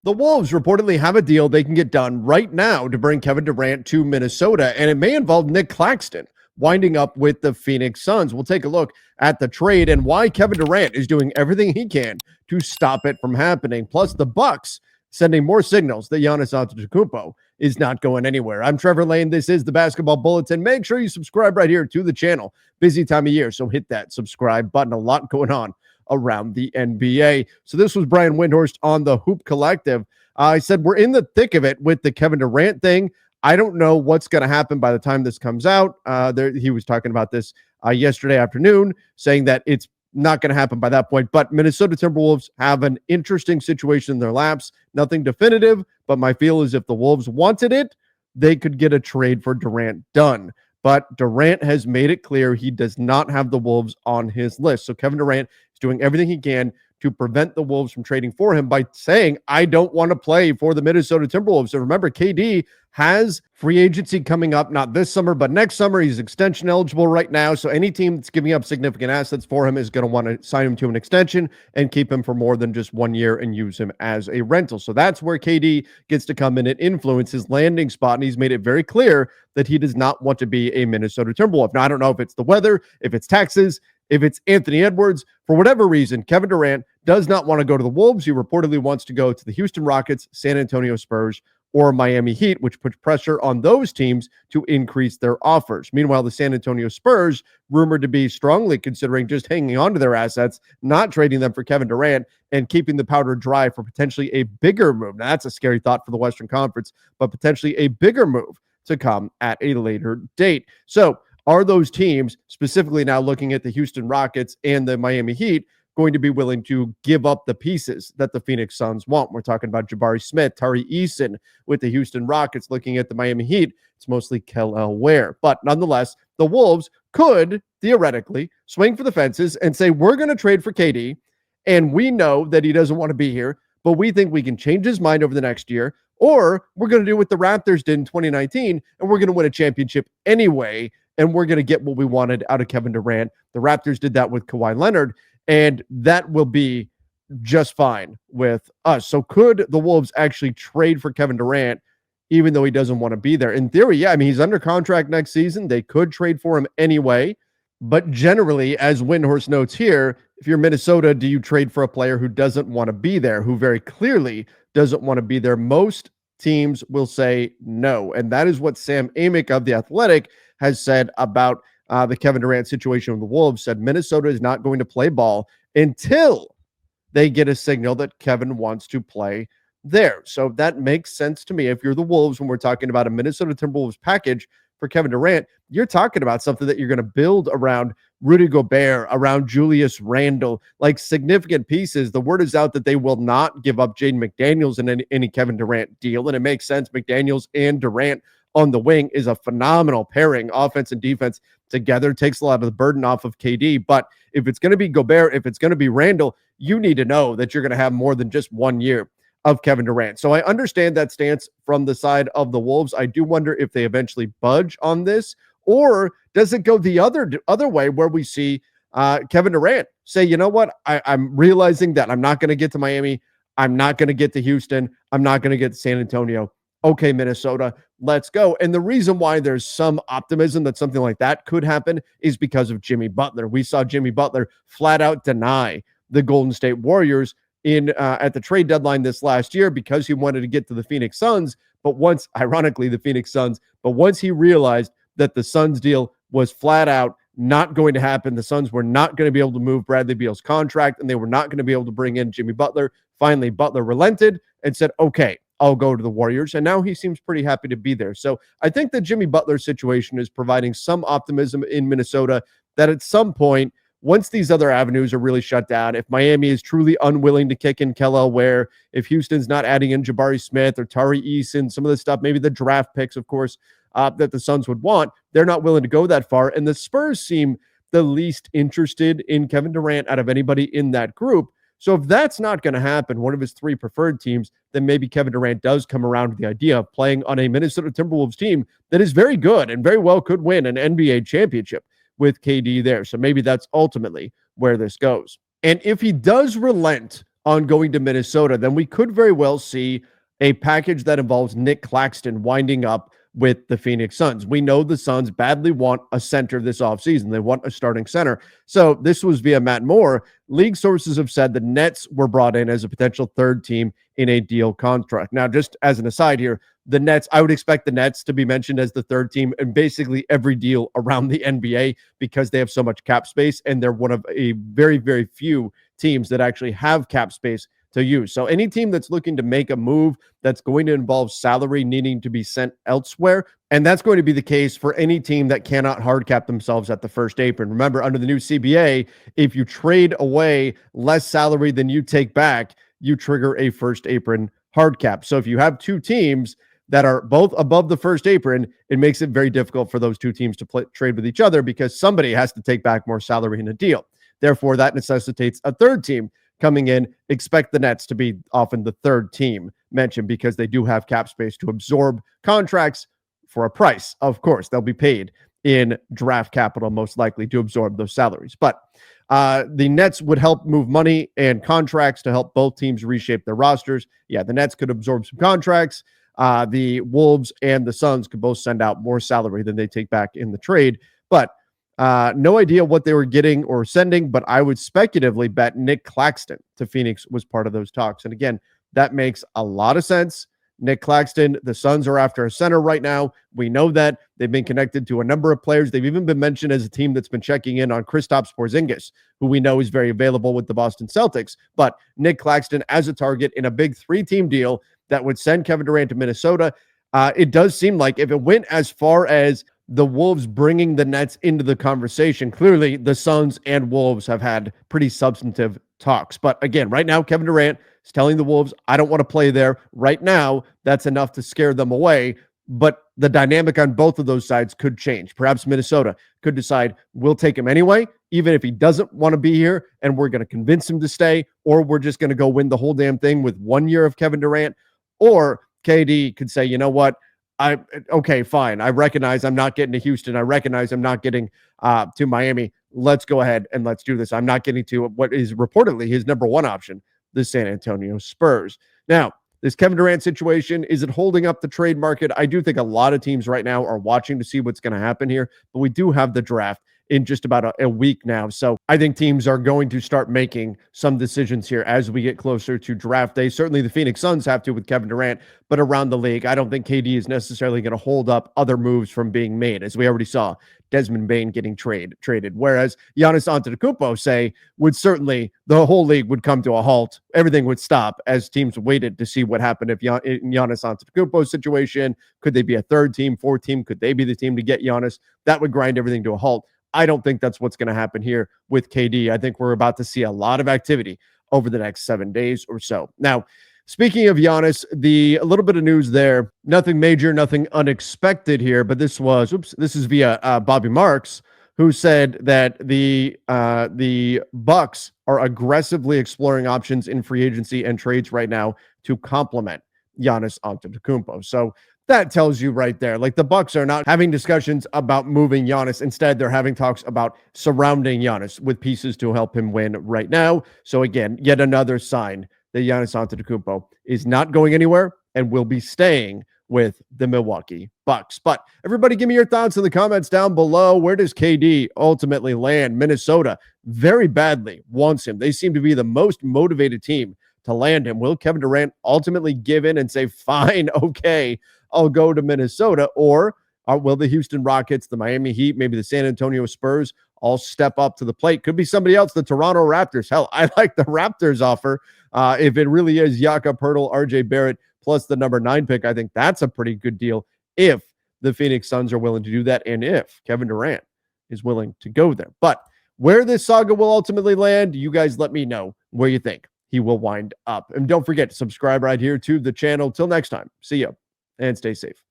The Wolves reportedly have a deal they can get done right now to bring Kevin Durant to Minnesota, and it may involve Nic Claxton winding up with the Phoenix Suns. We'll take a look at the trade and why Kevin Durant is doing everything he can to stop it from happening. Plus, the Bucks sending more signals that Giannis Antetokounmpo is not going anywhere. I'm Trevor Lane. This is the Basketball Bulletin. Make sure you subscribe right here to the channel. Busy time of year, so hit that subscribe button. A lot going on around the NBA. So this was Brian Windhorst on the Hoop Collective. I said we're in the thick of it with the Kevin Durant thing. I don't know what's going to happen by the time this comes out. He was talking about this yesterday afternoon, saying that it's not going to happen by that point. But Minnesota Timberwolves have an interesting situation in their laps. Nothing definitive, but my feel is if the Wolves wanted it, they could get a trade for Durant done. But Durant has made it clear he does not have the Wolves on his list. So Kevin Durant is doing everything he can to prevent the Wolves from trading for him by saying, I don't want to play for the Minnesota Timberwolves. So remember, KD has free agency coming up, not this summer, but next summer. He's extension eligible right now. So any team that's giving up significant assets for him is going to want to sign him to an extension and keep him for more than just 1 year and use him as a rental. So that's where KD gets to come in and influence his landing spot. And he's made it very clear that he does not want to be a Minnesota Timberwolf. Now, I don't know if it's the weather, if it's taxes, if it's Anthony Edwards. For whatever reason, Kevin Durant does not want to go to the Wolves. He reportedly wants to go to the Houston Rockets, San Antonio Spurs, or Miami Heat, which puts pressure on those teams to increase their offers. Meanwhile, the San Antonio Spurs, rumored to be strongly considering just hanging on to their assets, not trading them for Kevin Durant, and keeping the powder dry for potentially a bigger move. Now, that's a scary thought for the Western Conference, but potentially a bigger move to come at a later date. So, are those teams, specifically now looking at the Houston Rockets and the Miami Heat, going to be willing to give up the pieces that the Phoenix Suns want? We're talking about Jabari Smith, Tari Eason with the Houston Rockets. Looking at the Miami Heat, it's mostly Kel'el Ware. But nonetheless, the Wolves could theoretically swing for the fences and say, we're going to trade for KD, and we know that he doesn't want to be here, but we think we can change his mind over the next year, or we're going to do what the Raptors did in 2019, and we're going to win a championship anyway, and we're going to get what we wanted out of Kevin Durant. The Raptors did that with Kawhi Leonard, and that will be just fine with us. So could the Wolves actually trade for Kevin Durant, even though he doesn't want to be there? In theory, yeah. I mean, he's under contract next season. They could trade for him anyway. But generally, as Windhorst notes here, if you're Minnesota, do you trade for a player who doesn't want to be there, who very clearly doesn't want to be there? Most teams will say no. And that is what Sam Amick of The Athletic has said about the Kevin Durant situation with the Wolves. Said Minnesota is not going to play ball until they get a signal that Kevin wants to play there. So that makes sense to me. If you're the Wolves, when we're talking about a Minnesota Timberwolves package for Kevin Durant, you're talking about something that you're going to build around Rudy Gobert, around Julius Randle, like significant pieces. The word is out that they will not give up Jaden McDaniels in any Kevin Durant deal, and it makes sense. McDaniels and Durant on the wing is a phenomenal pairing. Offense and defense together takes a lot of the burden off of KD. But if it's going to be Gobert, if it's going to be Randle, you need to know that you're going to have more than just 1 year of Kevin Durant. So I understand that stance from the side of the Wolves. I do wonder if they eventually budge on this, or does it go the other way where we see Kevin Durant say, you know what, I'm realizing that I'm not going to get to Miami. I'm not going to get to Houston. I'm not going to get to San Antonio. Okay, Minnesota, let's go. And the reason why there's some optimism that something like that could happen is because of Jimmy Butler. We saw Jimmy Butler flat out deny the Golden State Warriors at the trade deadline this last year because he wanted to get to the Phoenix Suns. But once, ironically, the Phoenix Suns, but once he realized that the Suns deal was flat out not going to happen, the Suns were not going to be able to move Bradley Beal's contract, and they were not going to be able to bring in Jimmy Butler. Finally, Butler relented and said, okay, I'll go to the Warriors. And now he seems pretty happy to be there. So I think the Jimmy Butler situation is providing some optimism in Minnesota that at some point, once these other avenues are really shut down, if Miami is truly unwilling to kick in Kel'el Ware, if Houston's not adding in Jabari Smith or Tari Eason, some of the stuff, maybe the draft picks, of course, that the Suns would want, they're not willing to go that far. And the Spurs seem the least interested in Kevin Durant out of anybody in that group. So if that's not going to happen, one of his three preferred teams, then maybe Kevin Durant does come around to the idea of playing on a Minnesota Timberwolves team that is very good and very well could win an NBA championship with KD there. So maybe that's ultimately where this goes. And if he does relent on going to Minnesota, then we could very well see a package that involves Nic Claxton winding up with the Phoenix Suns. We know the Suns badly want a center this offseason. They want a starting center. So this was via Matt Moore. League sources have said the Nets were brought in as a potential third team in a deal contract. Now, just as an aside here, the Nets, I would expect the Nets to be mentioned as the third team in basically every deal around the NBA because they have so much cap space and they're one of a very, very few teams that actually have cap space to use. So any team that's looking to make a move that's going to involve salary needing to be sent elsewhere, and that's going to be the case for any team that cannot hard cap themselves at the first apron. Remember, under the new CBA, if you trade away less salary than you take back, you trigger a first apron hard cap. So if you have two teams that are both above the first apron, it makes it very difficult for those two teams to trade with each other because somebody has to take back more salary in a deal. Therefore, that necessitates a third team coming in. Expect the Nets to be often the third team mentioned because they do have cap space to absorb contracts for a price. Of course, they'll be paid in draft capital, most likely, to absorb those salaries. But the Nets would help move money and contracts to help both teams reshape their rosters. Yeah, the Nets could absorb some contracts. The Wolves and the Suns could both send out more salary than they take back in the trade. But no idea what they were getting or sending, but I would speculatively bet Nic Claxton to Phoenix was part of those talks. And again, that makes a lot of sense. Nic Claxton, the Suns are after a center right now. We know that. They've been connected to a number of players. They've even been mentioned as a team that's been checking in on Kristaps Porzingis, who we know is very available with the Boston Celtics. But Nic Claxton as a target in a big three-team deal that would send Kevin Durant to Minnesota. It does seem like if it went as far as the Wolves bringing the Nets into the conversation, clearly the Suns and Wolves have had pretty substantive talks. But again, right now, Kevin Durant is telling the Wolves, I don't want to play there. Right now, that's enough to scare them away. But the dynamic on both of those sides could change. Perhaps Minnesota could decide, we'll take him anyway, even if he doesn't want to be here, and we're going to convince him to stay, or we're just going to go win the whole damn thing with 1 year of Kevin Durant. Or KD could say, you know what? Okay, fine. I recognize I'm not getting to Houston. I recognize I'm not getting to Miami. Let's go ahead and let's do this. I'm not getting to what is reportedly his number one option, the San Antonio Spurs. Now, this Kevin Durant situation, is it holding up the trade market? I do think a lot of teams right now are watching to see what's going to happen here, but we do have the draft in just about a week now. So I think teams are going to start making some decisions here as we get closer to draft day. Certainly the Phoenix Suns have to with Kevin Durant, but around the league, I don't think KD is necessarily going to hold up other moves from being made, as we already saw Desmond Bane getting traded. Whereas Giannis Antetokounmpo, say, would certainly, the whole league would come to a halt. Everything would stop as teams waited to see what happened if Giannis Antetokounmpo's situation. Could they be a third team, fourth team? Could they be the team to get Giannis? That would grind everything to a halt. I don't think that's what's going to happen here with KD. I think we're about to see a lot of activity over the next 7 days or so. Now, speaking of Giannis, a little bit of news there. Nothing major, nothing unexpected here, but this is via Bobby Marks, who said that the Bucks are aggressively exploring options in free agency and trades right now to complement Giannis Antetokounmpo. So that tells you right there, like the Bucks are not having discussions about moving Giannis. Instead, they're having talks about surrounding Giannis with pieces to help him win right now. So again, yet another sign that Giannis Antetokounmpo is not going anywhere and will be staying with the Milwaukee Bucks. But everybody, give me your thoughts in the comments down below. Where does KD ultimately land? Minnesota very badly wants him. They seem to be the most motivated team to land him. Will Kevin Durant ultimately give in and say, fine, okay, I'll go to Minnesota? Or will the Houston Rockets, the Miami Heat, maybe the San Antonio Spurs all step up to the plate? Could be somebody else, the Toronto Raptors. Hell, I like the Raptors offer. If it really is Jakob Poeltl, RJ Barrett, plus the number 9 pick, I think that's a pretty good deal if the Phoenix Suns are willing to do that and if Kevin Durant is willing to go there. But where this saga will ultimately land, you guys let me know where you think he will wind up. And don't forget to subscribe right here to the channel. Till next time, see you and stay safe.